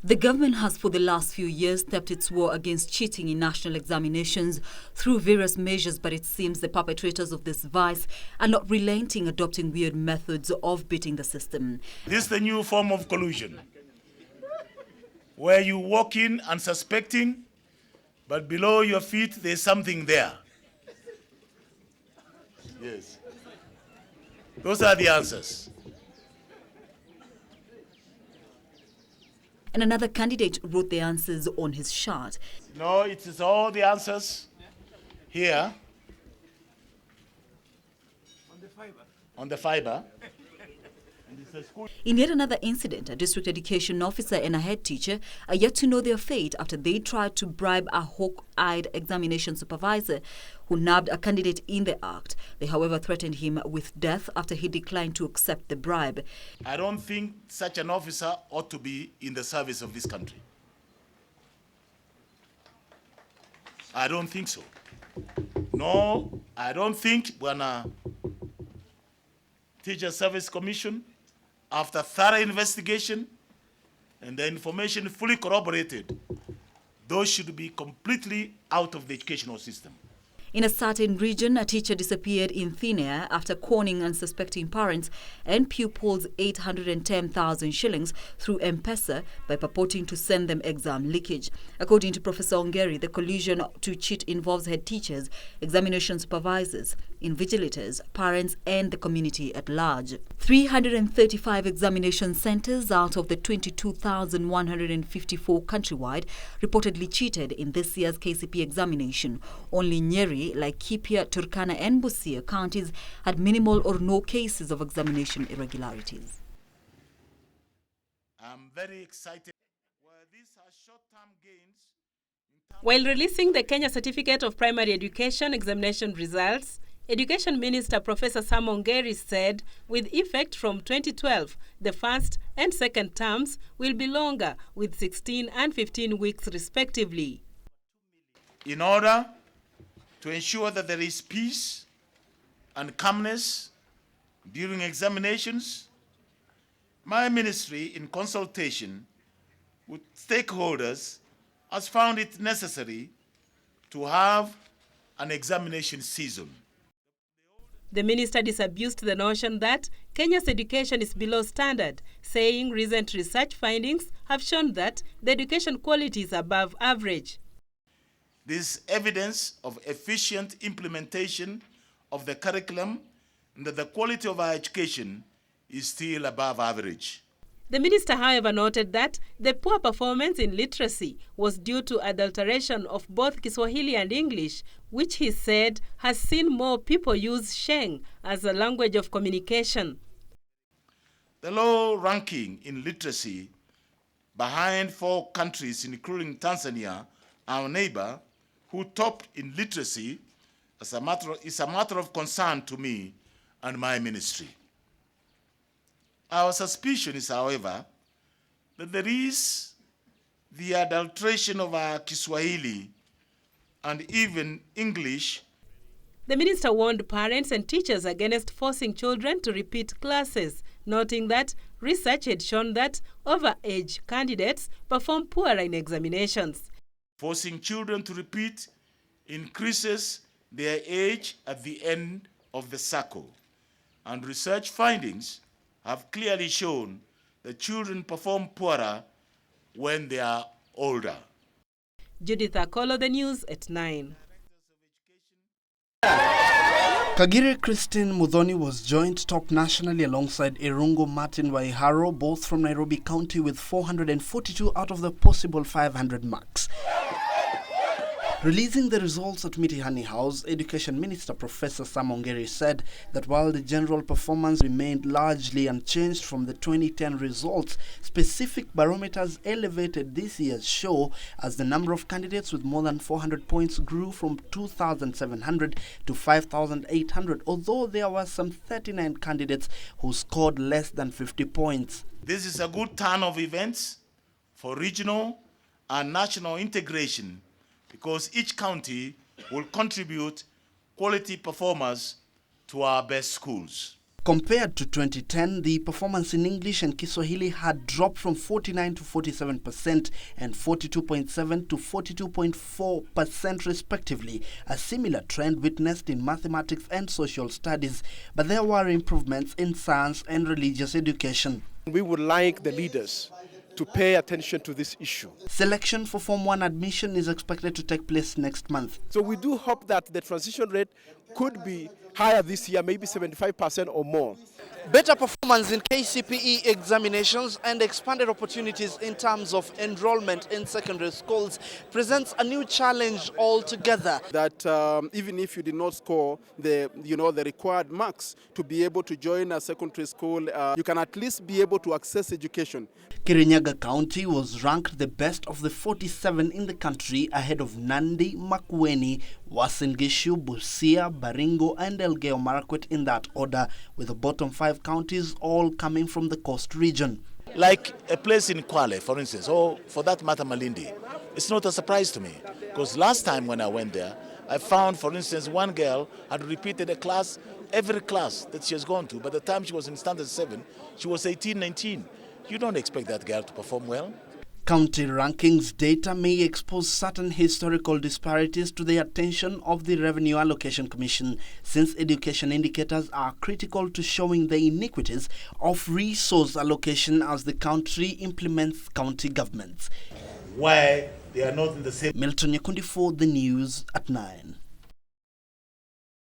The government has for the last few years stepped its war against cheating in national examinations through various measures, but it seems the perpetrators of this vice are not relenting, adopting weird methods of beating the system. This is the new form of collusion, where you walk in unsuspecting, but below your feet there's something there. Yes. Those are the answers. And another candidate wrote the answers on his shirt. No, it is all the answers here. On the fiber. In yet another incident, a district education officer and a head teacher are yet to know their fate after they tried to bribe a hawk-eyed examination supervisor who nabbed a candidate in the act. They, however, threatened him with death after he declined to accept the bribe. I don't think such an officer ought to be in the service of this country. I don't think so. No, I don't think Bwana Teacher Service Commission, after thorough investigation and the information fully corroborated, those should be completely out of the educational system. In a certain region, a teacher disappeared in thin air after conning unsuspecting parents and pupils 810,000 shillings through M-Pesa by purporting to send them exam leakage. According to Professor Ongeri, the collusion to cheat involves head teachers, examination supervisors, invigilators, parents and the community at large. 335 examination centres out of the 22,154 countrywide reportedly cheated in this year's Kcpe examination. Only Nyeri, like Kcpe, Turkana and Busia counties had minimal or no cases of examination irregularities. I'm very excited. Well, these are short-term gains. While releasing the Kenya Certificate of Primary Education examination results, Education Minister Professor Sam Ongeri said with effect from 2012, the first and second terms will be longer, with 16 and 15 weeks respectively. In order to ensure that there is peace and calmness during examinations, my ministry, in consultation with stakeholders, has found it necessary to have an examination season. The minister disabused the notion that Kenya's education is below standard, saying recent research findings have shown that the education quality is above average. This is evidence of efficient implementation of the curriculum and that the quality of our education is still above average. The minister, however, noted that the poor performance in literacy was due to adulteration of both Kiswahili and English, which he said has seen more people use Sheng as a language of communication. The low ranking in literacy, behind 4 countries, including Tanzania, our neighbor, who topped in literacy, is a matter of concern to me and my ministry. Our suspicion is, however, that there is the adulteration of our Kiswahili and even English. The minister warned parents and teachers against forcing children to repeat classes, noting that research had shown that overage candidates perform poorer in examinations. Forcing children to repeat increases their age at the end of the cycle, and research findings have clearly shown that children perform poorer when they are older. Judith Akolo, the news at 9. Kagire Christine Muthoni was joint top nationally alongside Irungu Martin Waiharo, both from Nairobi County, with 442 out of the possible 500 marks. Releasing the results at Mitihani House, Education Minister Professor Sam Ongeri said that while the general performance remained largely unchanged from the 2010 results, specific barometers elevated this year's show as the number of candidates with more than 400 points grew from 2,700 to 5,800, although there were some 39 candidates who scored less than 50 points. This is a good turn of events for regional and national integration, because each county will contribute quality performers to our best schools. Compared to 2010, the performance in English and Kiswahili had dropped from 49 to 47% and 42.7 to 42.4% respectively, a similar trend witnessed in mathematics and social studies. But there were improvements in science and religious education. We would like the leaders to pay attention to this issue. Selection for Form 1 admission is expected to take place next month. So we do hope that the transition rate could be higher this year, maybe 75% or more. Better performance in Kcpe examinations and expanded opportunities in terms of enrollment in secondary schools presents a new challenge altogether. That even if you did not score the required marks to be able to join a secondary school, you can at least be able to access education. Kirinyaga County was ranked the best of the 47 in the country, ahead of Nandi, Makueni, Uasin Gishu, Busia, Baringo and Elgeyo Marakwet in that order, with the bottom 5 counties all coming from the coast region. Like a place in Kwale, for instance, or for that matter Malindi, it's not a surprise to me. Because last time when I went there, I found, for instance, one girl had repeated a class, every class that she has gone to. By the time she was in standard 7, she was 18, 19. You don't expect that girl to perform well. County rankings data may expose certain historical disparities to the attention of the Revenue Allocation Commission, since education indicators are critical to showing the iniquities of resource allocation as the country implements county governments. Why they are not in the same... Milton Yakundi for the news at 9.